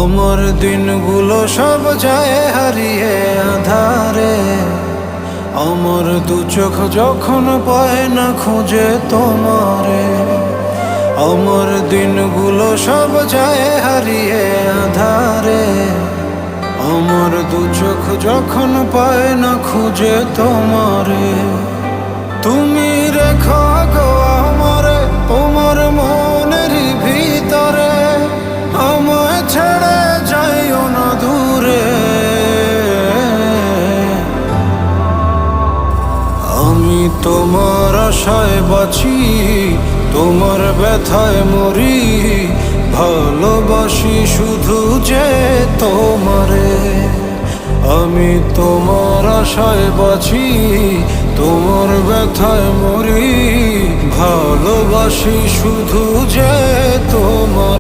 আমার দিনগুলো সব যায় হারিয়ে আধারে, আমার দু চোখ যখন পায় না খুঁজে তোমারে। আমার দিনগুলো সব যায় হারিয়ে আধারে, আমার দু চোখ যখন পায় না খুঁজে তোমারে। তুমি রেখো গো আমারে তোমার মনের ভিতরে, আমায় ছেড়ে যাইও না দূরে। আমি তোমার আশায় বাঁচি, তোমার ব্যথায় মরি, ভালোবাসি শুধু যে তোমারে। আমি তোমার আশায় বাঁচি, তোমার ব্যথায় মরি, ভালোবাসি শুধু যে তোমার।